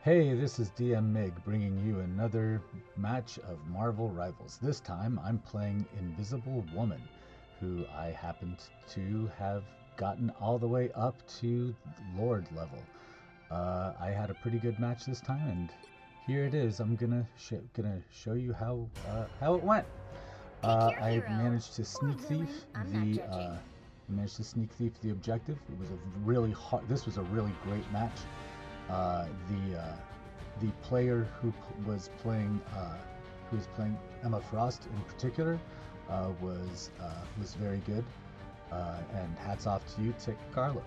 Hey, this is DM Mig bringing you another match of Marvel Rivals. This time I'm playing Invisible Woman, who I happened to have gotten all the way up to Lord level. I had a pretty good match this time, and here it is. I'm gonna show you how it went. I managed to sneak thief the objective. It was a really hard. This was a really great match. The player was playing Emma Frost in particular was very good, and hats off to you, Tick Carlo.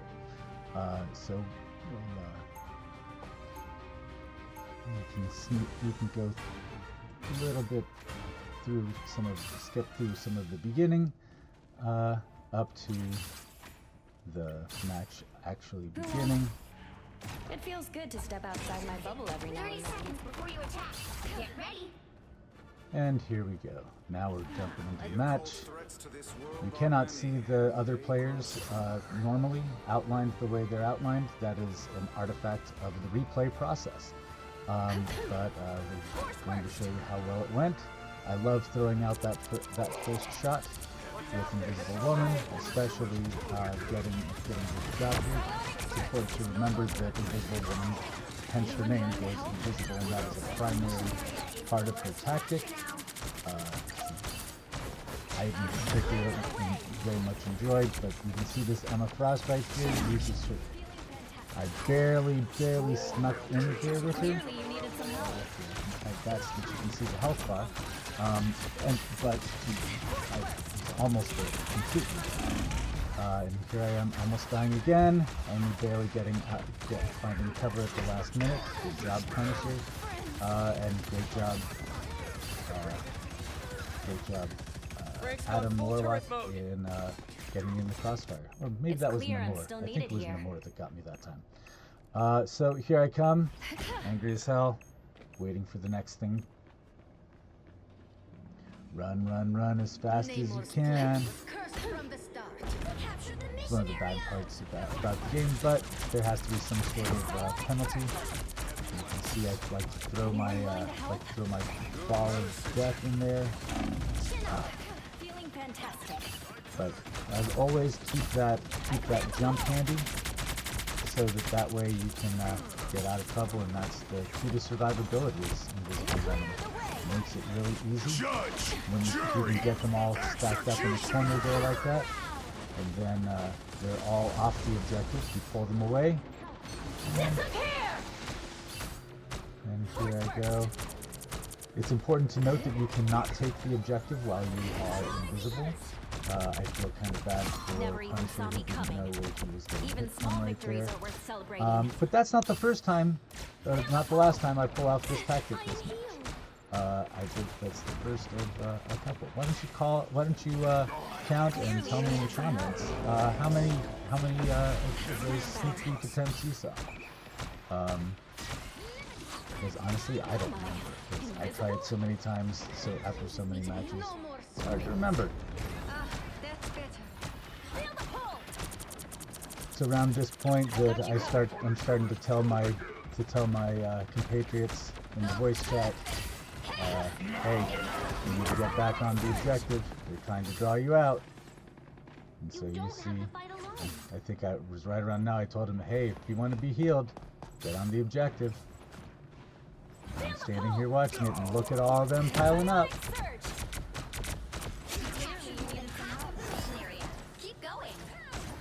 So you can go a little bit skip through some of the beginning up to the match actually beginning. It feels good to step outside my bubble every now and 30 then. seconds before you attack. Get ready. And here we go. Now we're jumping into the match. You cannot see the other players normally outlined the way they're outlined. That is an artifact of the replay process. But we're going to show you how well it went. I love throwing out that first shot with Invisible Woman, especially getting the job here. It's important to remember that Invisible Woman, hence her name, goes invisible, and that is a primary part of her tactic. I particularly very much enjoyed, but you can see this Emma Frost right here uses her. I barely snuck in here with her. Clearly you needed some help. That's what you can see the health bar. But I almost did completely. And here I am, almost dying again. Only barely finding cover at the last minute. Good job, Punisher, and great job, Adam Warlock in getting in the crossfire. Or maybe that was clear I'm Namor. still I think needed it was here. Namor that got me that time. So here I come, angry as hell, waiting for the next thing. Run as fast as you can. Cursed from the start. Capture the It's one of the bad parts about the game, but there has to be some sort of penalty. You can see I like to throw my ball of death in there. Feeling fantastic. But as always, keep that jump handy, so that way you can get out of trouble, and that's the key to survivability. Is Invisible Woman. Makes it really easy when you can get them all stacked up in the corner there like that, and then they're all off the objective. You pull them away, and here I go. It's important to note that you cannot take the objective while you are invisible. I feel kind of bad for Never even Punisher saw who me didn't coming. know where he was getting Even hit small from right victories there. are worth celebrating. But that's not the first time, not the last time I pull off this tactic this match. I think that's the first of a couple. Why don't you count and tell me in the comments how many of those sneak peek attempts you saw? Because honestly, I don't remember. 'Cause I tried so many times, so after so many matches, it's hard to remember. That's better. Feel the pull. It's around this point that I'm starting to tell my compatriots in the voice chat, hey, you need to get back on the objective. They're trying to draw you out. And so you see, I think I was right around now. I told him, hey, if you want to be healed, get on the objective. I'm standing here watching it, and look at all of them piling up. Keep going.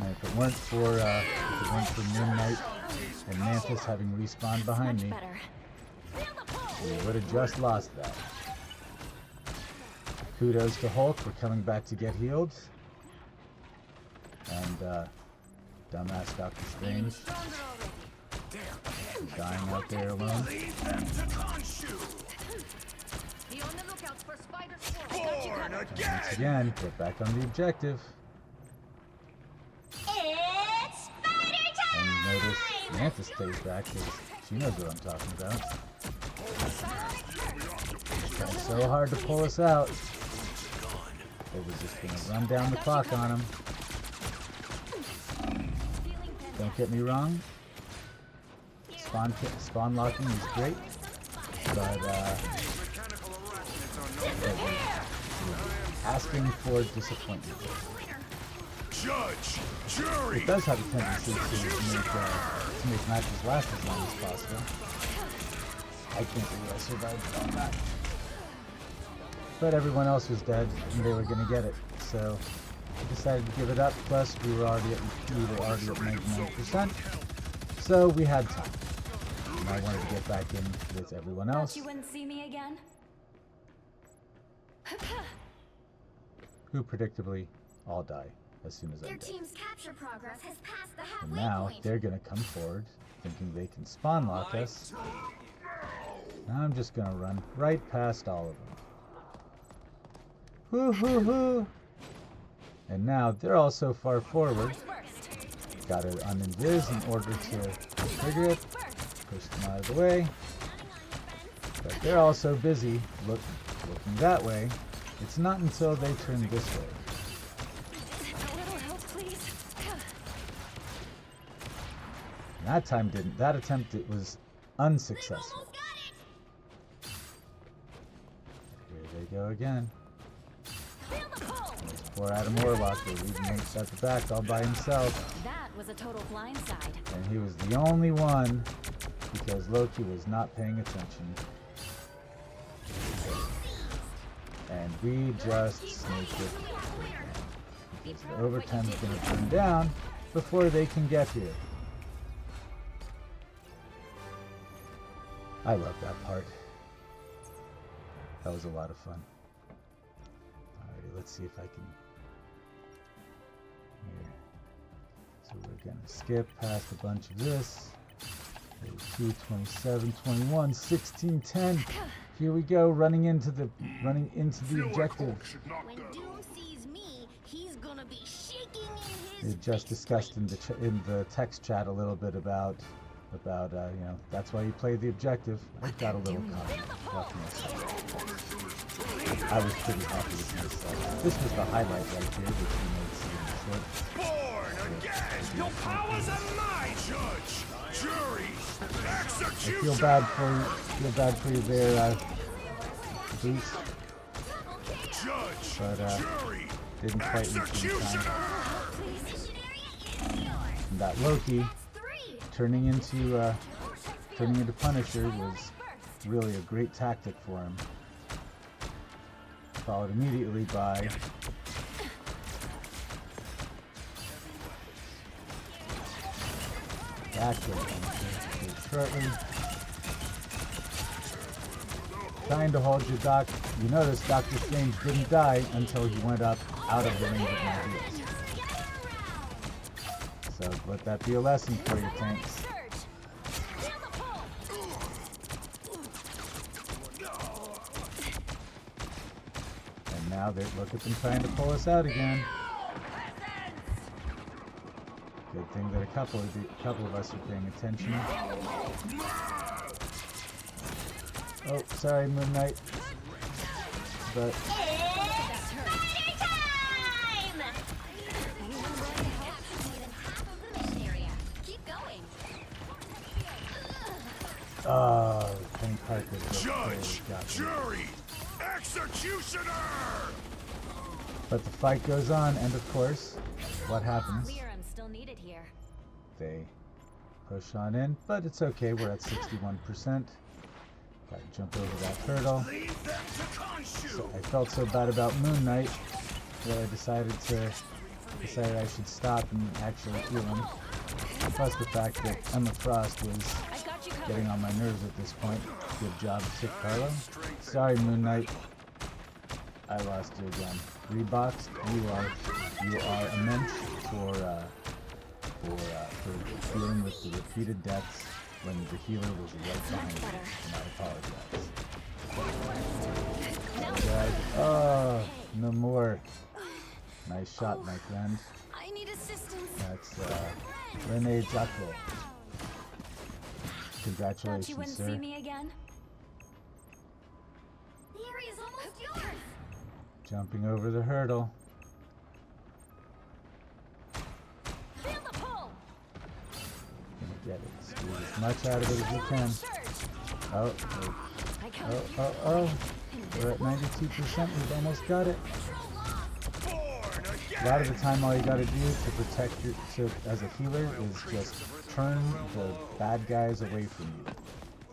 And if it weren't for Midnight and Mantis having respawned behind Much me, better. we would have just lost that. Kudos to Hulk for coming back to get healed. And dumbass Doctor Strange is dying out there alone. Be on the lookout for spider swarms. And once again, get back on the objective. It's spider time! And notice Mantis stays back because she knows what I'm talking about. Trying so hard to pull us out. They were just going to run down the clock on him. Don't get me wrong. spawn locking is great, but asking for disappointment. Judge, jury. It does have a tendency to make matches last as long as possible. I can't believe I survived on that. But everyone else was dead, and they were going to get it, so I decided to give it up. Plus, we were already at 99%, so we had time. And I wanted to get back in with everyone else, Thought you wouldn't see me again? who predictably all die as soon as I'm Their dead. team's capture progress has passed the And halfway now point. they're going to come forward, thinking they can spawn lock us. And I'm just going to run right past all of them. Hoo hoo hoo! And now they're all so far forward. Got to uninvis in order to trigger it. Push them out of the way. But they're all so busy looking that way. It's not until they turn this way. A little help, please. And that time didn't. That attempt, it was unsuccessful. Here they go again. There's poor Adam Warlock. They're leaving him at the back all by himself. That was a total blindside. And he was the only one because Loki was not paying attention. And we just snaked it. Because the overtime's going to burn down before they can get here. I love that part. That was a lot of fun. Alrighty, let's see if I can... Here. So we're going to skip past a bunch of this. 32, 27, 21, 16, 10. Here we go, running into the objective. When Doom sees me, he's gonna be shaking in We his just discussed in the text chat a little bit about you know, that's why you play the objective. I got a little caught myself. I was pretty happy with myself. This was the highlight right here, which we made seem short. Born again. Your powers are mine. Judge, jury, I executioner. feel bad for you there, Boost. Judge, But jury, didn't quite reach in executioner. time. And that Loki turning into Punisher was really a great tactic for him. Followed immediately by actual Punisher shortly. Trying to hold you, Doc. You notice Doctor Strange didn't die until he went up out of the range of my heels. So let that be a lesson for you, tanks. And now they look at them trying to pull us out again. Good thing that a couple of us are paying attention. Oh, sorry, Moon Knight. But oh, Penny Parker. Judge, jury, executioner. But the fight goes on, and of course, what happens? Clear, I'm still needed here. They push on in, but it's okay. We're at 61%. Gotta jump over that hurdle. Leave them to consume. So I felt so bad about Moon Knight that I decided I should stop and actually heal him. Plus the fact that Emma Frost was I got you getting covered. on my nerves at this point. Good job, Kit Carlo. Sorry, Moon Knight. I lost you again. Reboxed, you are immense for dealing with the repeated deaths when the healer was right behind you, and I apologize. Guys, oh, no more. Nice shot, my friend. I need assistance. That's Rene Jacko. Thought you Congratulations, wouldn't sir. see me again? The area's almost yours. Jumping over the hurdle. Feel the pull. Gonna get it. Get as much out of it as you can. Oh, oh. We're at 92%. We've almost got it. A lot of the time, all you gotta do to protect as a healer is just turn the bad guys away from you,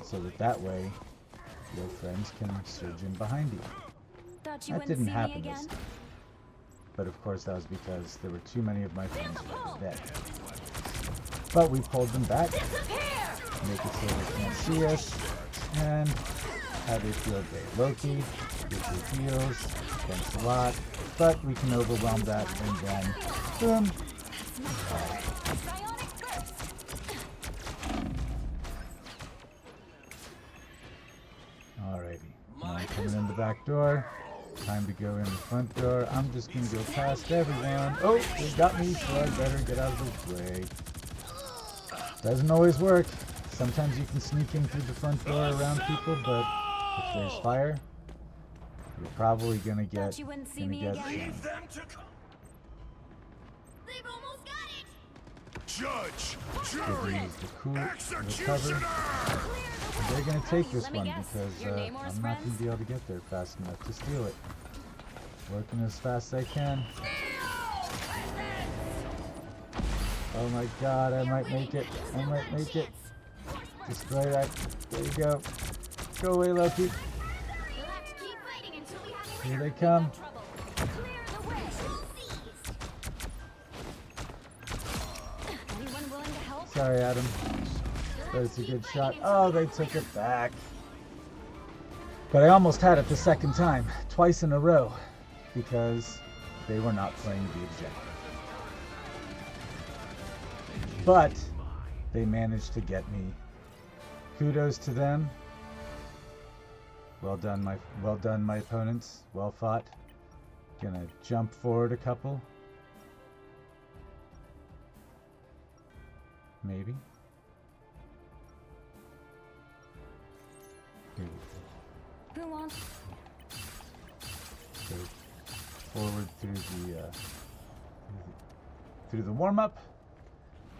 so that way your friends can surge in behind you. Thought you That wouldn't didn't see happen me this again. time. But of course, that was because there were too many of my friends who were dead. But we pulled them back, make it so they can't see us, and have a field day. Loki, get your heals, thanks a lot. But we can overwhelm that and then, boom. Alrighty, now I'm coming in the back door. Time to go in the front door. I'm just gonna go past everyone. Oh, they got me, so I better get out of the way. Doesn't always work. Sometimes you can sneak in through the front door around people, but if there's fire, you're probably gonna get Thought you wouldn't see me again. Leave them to come. They've almost got it. Judge, Good jury, news, the cover. executioner. They're gonna take this Let me one guess, because your I'm Namor's not gonna friends? be able to get there fast enough to steal it. Working as fast as I can. Oh my god, I might make it. I might make it. Destroy that. There you go. Go away, Loki. We'll have to keep fighting until we have Here they come. clear the way. Anyone willing to help? Sorry, Adam. But it's a good shot. Oh, they took it back. But I almost had it the second time. Twice in a row. Because they were not playing the objective. But they managed to get me. Kudos to them. Well done, my opponents. Well fought. Gonna jump forward a couple. Maybe. Here we Who wants? go. Forward through the warm-up,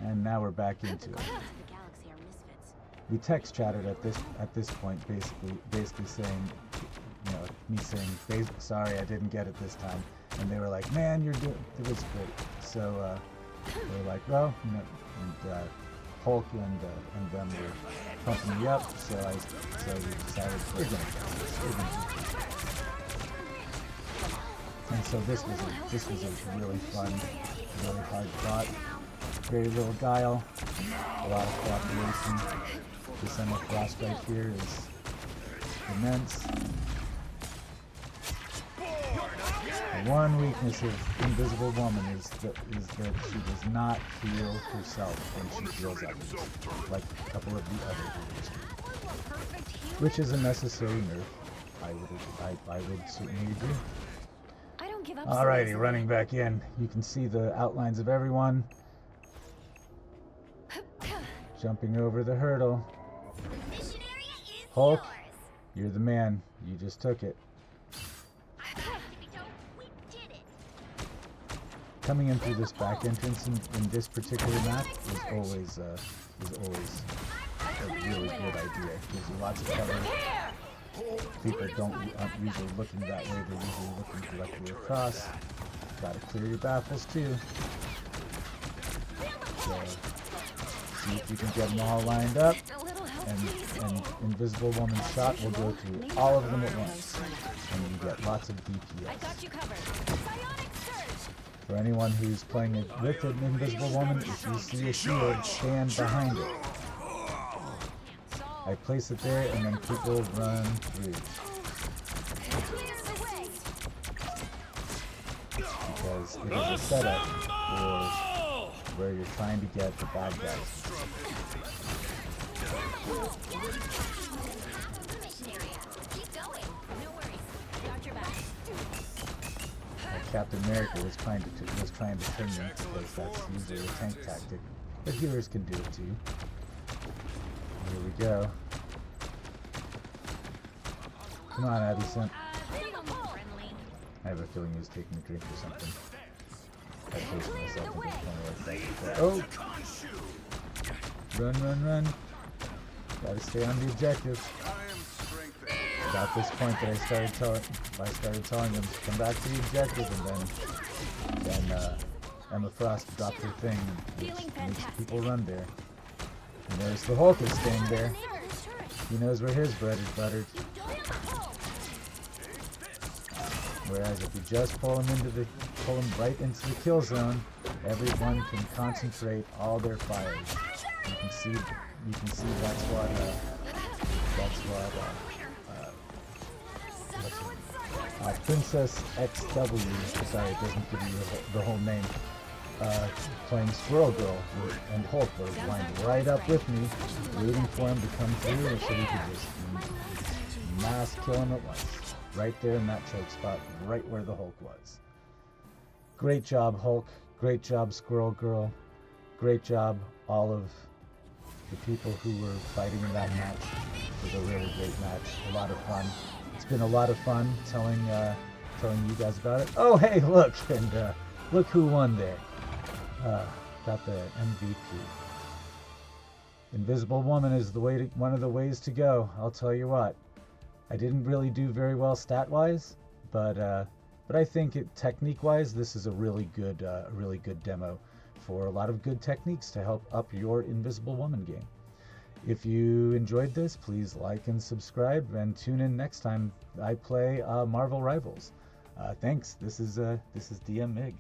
and now we're back into it. The galaxy are misfits. We text chatted at this point, basically saying, you know, me saying, sorry I didn't get it this time, and they were like, man, it was great. So they were like, well, you know, and Hulk and them were pumping me up, so we decided we're gonna do this. And so this was a really fun, really hard fought. Very little guile, a lot of cooperation. This Emma Frost right here is immense. The one weakness of Invisible Woman is that she does not heal herself when she heals others, like a couple of the other healers do. Which is a necessary nerf, I would certainly agree. I don't give up. Alrighty, running back in. You can see the outlines of everyone. Jumping over the hurdle. Mission area is Hulk, yours. you're the man. You just took it. We did it. Coming in through this back entrance in this particular map is always a really good idea. Gives you lots of cover. People aren't usually looking that way. They're usually looking directly across. Gotta clear your baffles too. So, see if you can get them all lined up. A little help, And please. Invisible Woman's shot will go through all of them at once. And you get lots of I DPS. got you covered. Psionic surge. For anyone who's playing it with an Invisible Woman, if you see a shield, stand behind it. I place it there and then people run through. Clear the way. Because it is a setup for where you're trying to get the bad guys. Mission area. Keep going. No worries. Got your back. Like Captain America was trying to turn me because that's usually a tank tactic. But healers can do it too. Here we go. Come on, Addison. Friendly. I have a feeling he was taking a drink or something. I placed myself in the corner like that before. Oh! Run, run, run. Gotta stay on the objective. About this point that I started telling them to come back to the objective, and then Emma Frost dropped her thing, which makes people run there. You notice the Hulk is staying there. He knows where his bread is buttered. Whereas if you just pull him right into the kill zone, everyone can concentrate all their fires. You can see that's what Princess XW, sorry, it doesn't give you the whole name, playing Squirrel Girl and Hulk were lined right up with me, waiting for him to come through so we could just mass kill him at once. Right there in that choke spot, right where the Hulk was. Great job, Hulk. Great job, Squirrel Girl. Great job, all of the people who were fighting in that match. It was a really great match. A lot of fun. It's been a lot of fun telling you guys about it. Oh, hey, look, and look who won there. Got the MVP. Invisible Woman is one of the ways to go. I'll tell you what. I didn't really do very well stat-wise, but I think technique-wise, this is a really good demo for a lot of good techniques to help up your Invisible Woman game. If you enjoyed this, please like and subscribe, and tune in next time I play Marvel Rivals. Thanks. This is DM Mig.